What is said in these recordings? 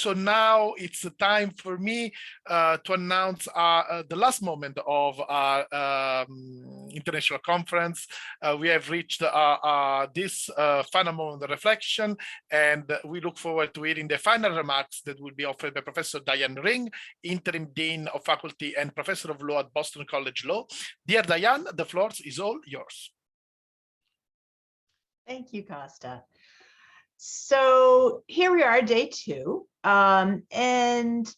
So now it's the time for me to announce the last moment of our international conference. We have reached this final moment of reflection, and we look forward to hearing the final remarks that will be offered by Professor Diane Ring, Interim Dean of Faculty and Professor of Law at Boston College Law. Dear Diane, the floor is all yours. Thank you, Costa. So here we are, day 2, and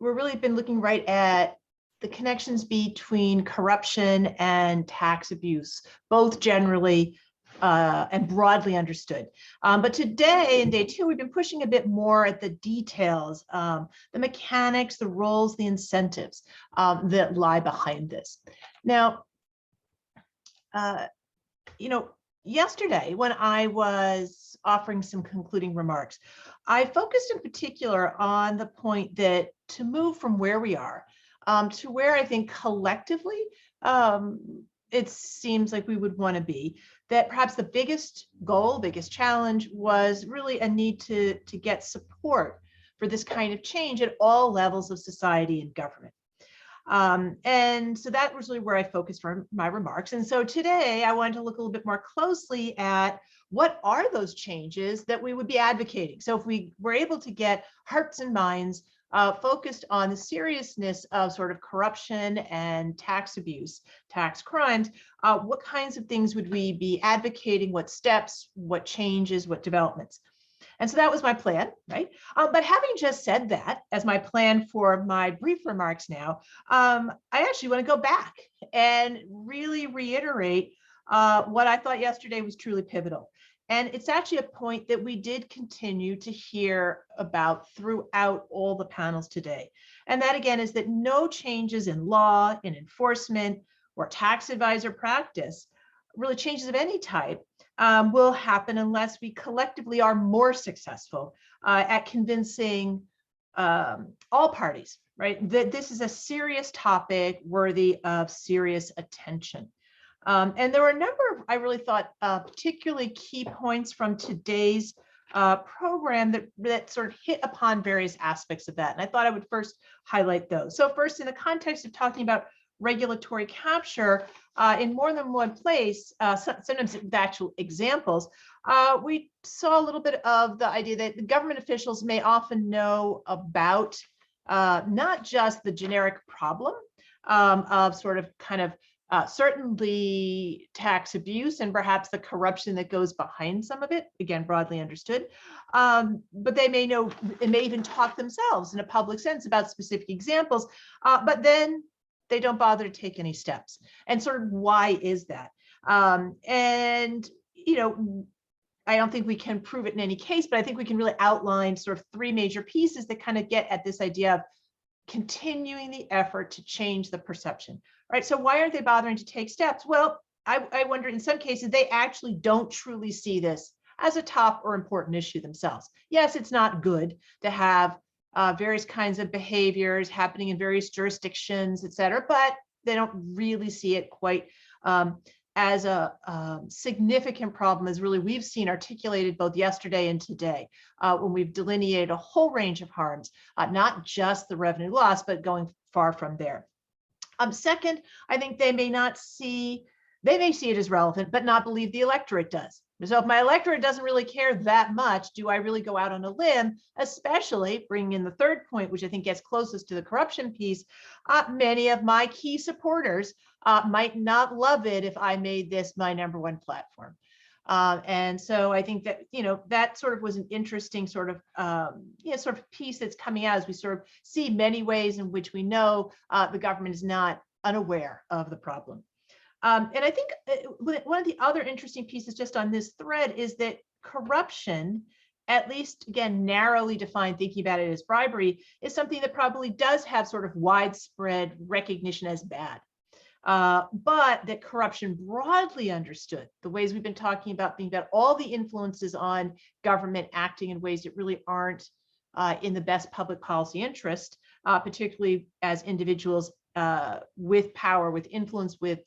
we've really been looking right at the connections between corruption and tax abuse, both generally and broadly understood. But today, in day 2, we've been pushing a bit more at the details, the mechanics, the roles, the incentives that lie behind this. Now, yesterday, when I was offering some concluding remarks, I focused in particular on the point that to move from where we are to where I think collectively it seems like we would want to be, that perhaps the biggest goal, biggest challenge was really a need to get support for this kind of change at all levels of society and government. And so that was really where I focused for my remarks. And so today I wanted to look a little bit more closely at what are those changes that we would be advocating. So if we were able to get hearts and minds focused on the seriousness of sort of corruption and tax abuse, tax crimes, what kinds of things would we be advocating, what steps, what changes, what developments? And so that was my plan, right? But having just said that as my plan for my brief remarks now, I actually want to go back and really reiterate what I thought yesterday was truly pivotal. And it's actually a point that we did continue to hear about throughout all the panels today. And that again is that no changes in law, in enforcement, or tax advisor practice, really changes of any type, will happen unless we collectively are more successful at convincing all parties, right, that this is a serious topic worthy of serious attention. And there were a number of, I really thought, particularly key points from today's program that sort of hit upon various aspects of that. And I thought I would first highlight those. So first, in the context of talking about regulatory capture, in more than one place, sometimes with actual examples, we saw a little bit of the idea that the government officials may often know about not just the generic problem of sort of kind of certainly tax abuse and perhaps the corruption that goes behind some of it, again, broadly understood, but they may know and may even talk themselves in a public sense about specific examples, but then they don't bother to take any steps. And sort of why is that? And, I don't think we can prove it in any case, but I think we can really outline sort of 3 major pieces that kind of get at this idea of continuing the effort to change the perception, right? So why aren't they bothering to take steps? Well, I wonder in some cases, they actually don't truly see this as a top or important issue themselves. Yes, it's not good to have various kinds of behaviors happening in various jurisdictions, et cetera, but they don't really see it quite as a significant problem as really we've seen articulated both yesterday and today when we've delineated a whole range of harms, not just the revenue loss, but going far from there. Second, I think they may see it as relevant, but not believe the electorate does. So if my electorate doesn't really care that much, do I really go out on a limb, especially bringing in the third point, which I think gets closest to the corruption piece, many of my key supporters might not love it if I made this my #1 platform. And so I think that, that sort of was an interesting sort of piece that's coming out as we sort of see many ways in which we know the government is not unaware of the problem. And I think one of the other interesting pieces just on this thread is that corruption, at least again, narrowly defined, thinking about it as bribery, is something that probably does have sort of widespread recognition as bad. But that corruption broadly understood, the ways we've been talking about, being about all the influences on government acting in ways that really aren't in the best public policy interest, particularly as individuals with power, with influence, with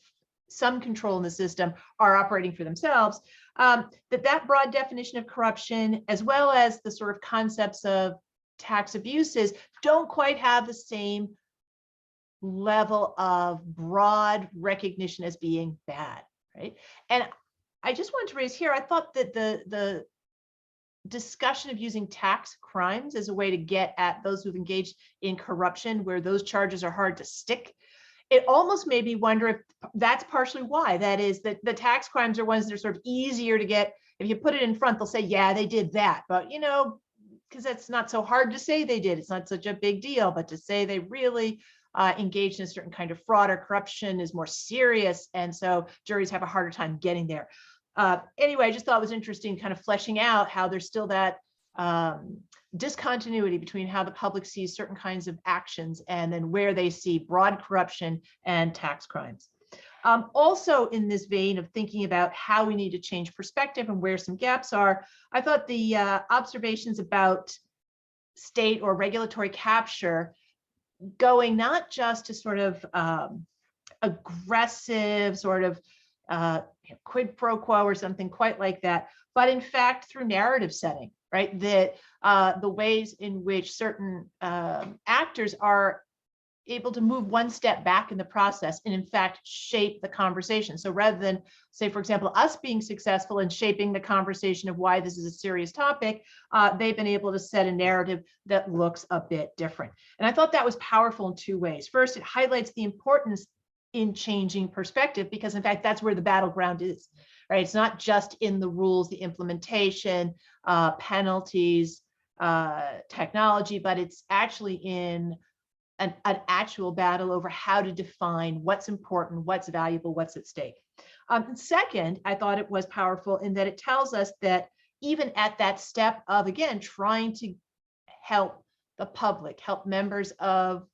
some control in the system are operating for themselves, that broad definition of corruption, as well as the sort of concepts of tax abuses don't quite have the same level of broad recognition as being bad, right? And I just wanted to raise here, I thought that the discussion of using tax crimes as a way to get at those who've engaged in corruption, where those charges are hard to stick, it almost made me wonder if that's partially why. That is, that the tax crimes are ones that are sort of easier to get. If you put it in front, they'll say, yeah, they did that. But, you know, because it's not so hard to say they did. It's not such a big deal. But to say they really engaged in a certain kind of fraud or corruption is more serious. And so juries have a harder time getting there. Anyway, I just thought it was interesting kind of fleshing out how there's still that discontinuity between how the public sees certain kinds of actions and then where they see broad corruption and tax crimes. Also in this vein of thinking about how we need to change perspective and where some gaps are, I thought the observations about state or regulatory capture going not just to sort of aggressive sort of quid pro quo or something quite like that, but in fact through narrative setting, right? That the ways in which certain actors are able to move one step back in the process and in fact shape the conversation. So rather than say, for example, us being successful in shaping the conversation of why this is a serious topic, they've been able to set a narrative that looks a bit different. And I thought that was powerful in two ways. First, it highlights the importance in changing perspective, because in fact, that's where the battleground is, right? It's not just in the rules, the implementation, penalties, technology, but it's actually in an actual battle over how to define what's important, what's valuable, what's at stake. And second, I thought it was powerful in that it tells us that even at that step of, again, trying to help the public, help members of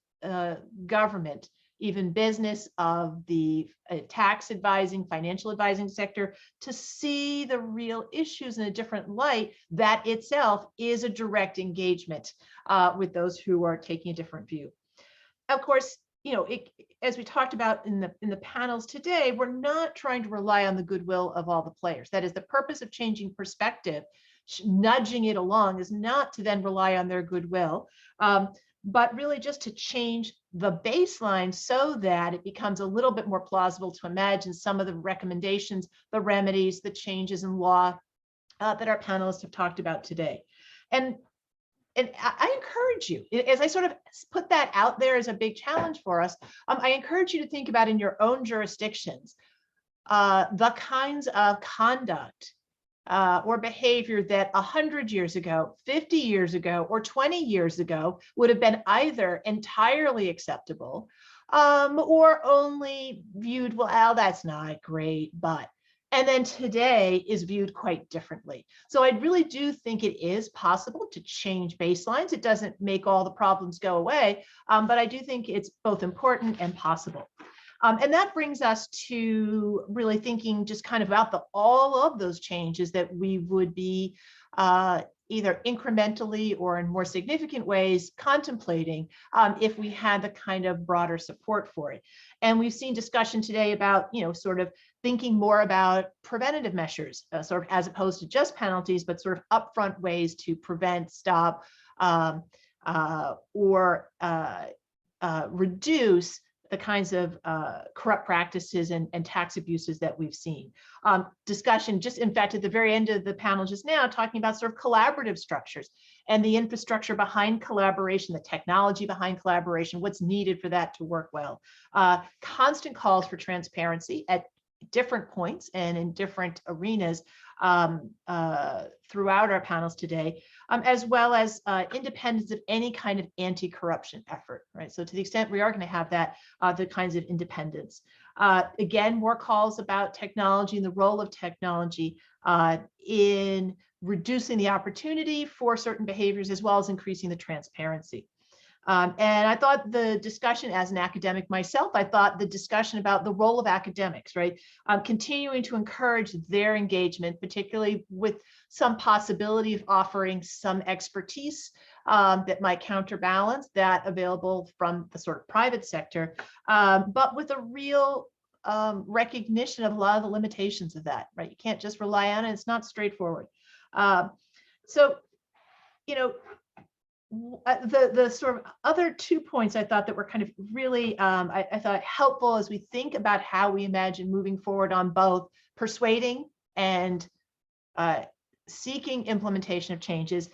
government, even business, of the tax advising, financial advising sector, to see the real issues in a different light, that itself is a direct engagement with those who are taking a different view. Of course, you know, as we talked about in the panels today, we're not trying to rely on the goodwill of all the players. That is, the purpose of changing perspective, nudging it along, is not to then rely on their goodwill, but really just to change the baseline so that it becomes a little bit more plausible to imagine some of the recommendations, the remedies, the changes in law that our panelists have talked about today. And I encourage you, as I sort of put that out there as a big challenge for us, I encourage you to think about in your own jurisdictions, the kinds of conduct or behavior that 100 years ago, 50 years ago, or 20 years ago would have been either entirely acceptable or only viewed, well, that's not great, but. And then today is viewed quite differently. So I really do think it is possible to change baselines. It doesn't make all the problems go away, but I do think it's both important and possible. And that brings us to really thinking just kind of about all of those changes that we would be either incrementally or in more significant ways contemplating if we had the kind of broader support for it. And we've seen discussion today about, you know, sort of thinking more about preventative measures, sort of as opposed to just penalties, but sort of upfront ways to prevent, stop, or reduce the kinds of corrupt practices and tax abuses that we've seen. Discussion just, in fact, at the very end of the panel just now, talking about sort of collaborative structures and the infrastructure behind collaboration, the technology behind collaboration, what's needed for that to work well. Constant calls for transparency at different points and in different arenas throughout our panels today, as well as independence of any kind of anti-corruption effort, right? So to the extent we are going to have that, the kinds of independence. Again, more calls about technology and the role of technology in reducing the opportunity for certain behaviors, as well as increasing the transparency. And I thought the discussion, as an academic myself, I thought the discussion about the role of academics, right? Continuing to encourage their engagement, particularly with some possibility of offering some expertise that might counterbalance that available from the sort of private sector, but with a real recognition of a lot of the limitations of that, right? You can't just rely on it. It's not straightforward. So, you know, the sort of other 2 points I thought that were kind of really, I thought helpful as we think about how we imagine moving forward on both persuading and seeking implementation of changes,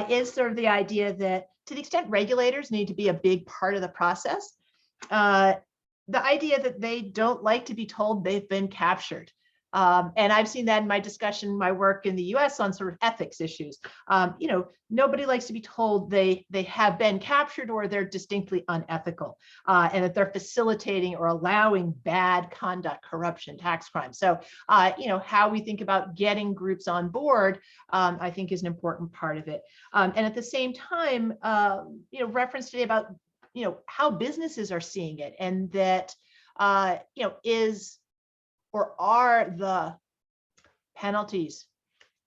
is sort of the idea that to the extent regulators need to be a big part of the process, the idea that they don't like to be told they've been captured. And I've seen that in my discussion, my work in the US on sort of ethics issues. You know, nobody likes to be told they have been captured or they're distinctly unethical, and that they're facilitating or allowing bad conduct, corruption, tax crime. So, you know, how we think about getting groups on board, I think is an important part of it. And at the same time, you know, reference today about, you know, how businesses are seeing it, and that, you know, is or are the penalties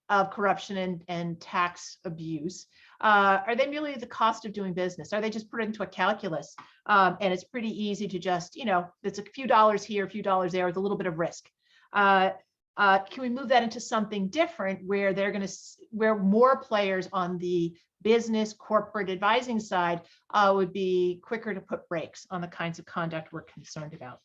of corruption and tax abuse, are they merely the cost of doing business? Are they just put into a calculus? And it's pretty easy to just, you know, it's a few dollars here, a few dollars there with a little bit of risk. Can we move that into something different where where more players on the business corporate advising side would be quicker to put brakes on the kinds of conduct we're concerned about?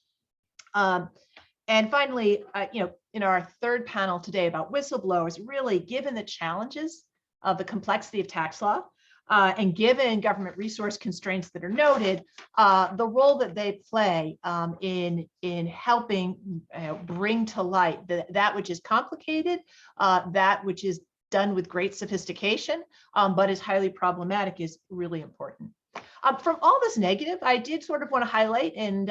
And finally, you know, in our third panel today about whistleblowers, really given the challenges of the complexity of tax law, and given government resource constraints that are noted, the role that they play in helping bring to light that which is complicated, that which is done with great sophistication, but is highly problematic, is really important. From all this negative, I did sort of want to highlight, and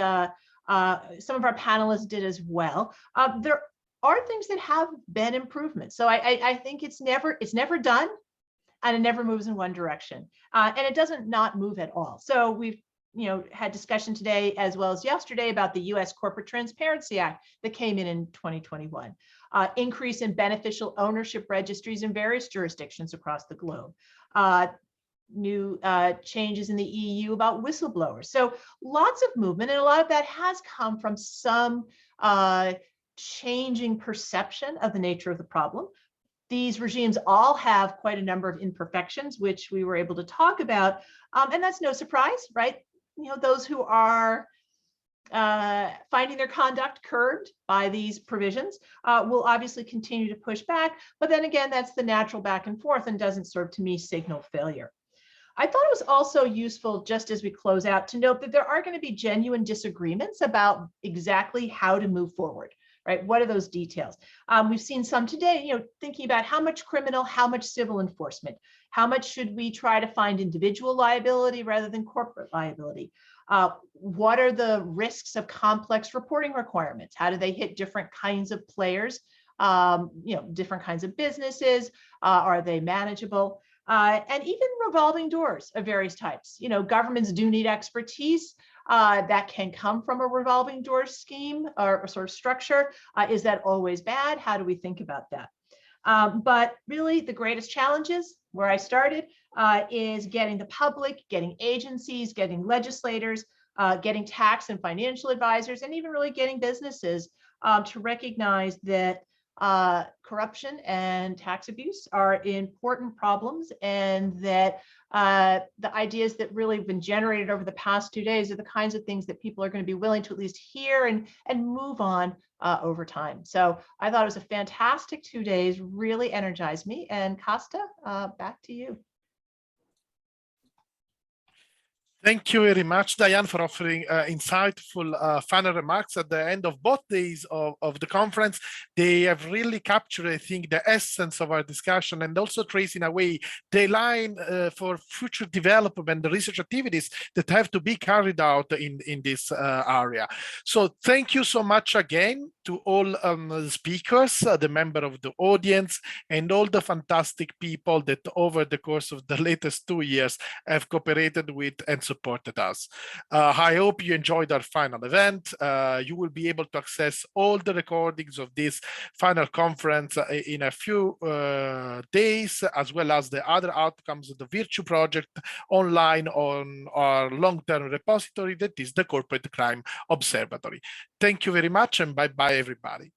some of our panelists did as well, there are things that have been improvements. So I think it's never done, and it never moves in one direction, and it doesn't not move at all. So we've, you know, had discussion today as well as yesterday about the U.S. Corporate Transparency Act that came in 2021, increase in beneficial ownership registries in various jurisdictions across the globe, new changes in the EU about whistleblowers. So lots of movement, and a lot of that has come from some changing perception of the nature of the problem. These regimes all have quite a number of imperfections, which we were able to talk about, and that's no surprise, right? You know, those who are finding their conduct curbed by these provisions will obviously continue to push back, but then again, that's the natural back and forth and doesn't serve, to me, signal failure. I thought it was also useful, just as we close out, to note that there are going to be genuine disagreements about exactly how to move forward, right? What are those details? We've seen some today, you know, thinking about how much criminal, how much civil enforcement, how much should we try to find individual liability rather than corporate liability? What are the risks of complex reporting requirements? How do they hit different kinds of players, you know, different kinds of businesses? Are they manageable? And even revolving doors of various types. You know, governments do need expertise that can come from a revolving door scheme or sort of structure. Is that always bad? How do we think about that? But really, the greatest challenges, where I started, is getting the public, getting agencies, getting legislators, getting tax and financial advisors, and even really getting businesses to recognize that corruption and tax abuse are important problems, and that the ideas that really have been generated over the past 2 days are the kinds of things that people are going to be willing to at least hear and move on over time. So I thought it was a fantastic 2 days, really energized me. And Costa, back to you. Thank you very much, Diane, for offering insightful final remarks at the end of both days of the conference. They have really captured, I think, the essence of our discussion, and also trace in a way the line for future development, the research activities that have to be carried out in this area. So thank you so much again to all the speakers, the member of the audience, and all the fantastic people that over the course of the latest 2 years have cooperated with and supported us. I hope you enjoyed our final event. You will be able to access all the recordings of this final conference in a few days, as well as the other outcomes of the VIRTEU project online on our long-term repository, that is the Corporate Crime Observatory. Thank you very much, and bye-bye, everybody.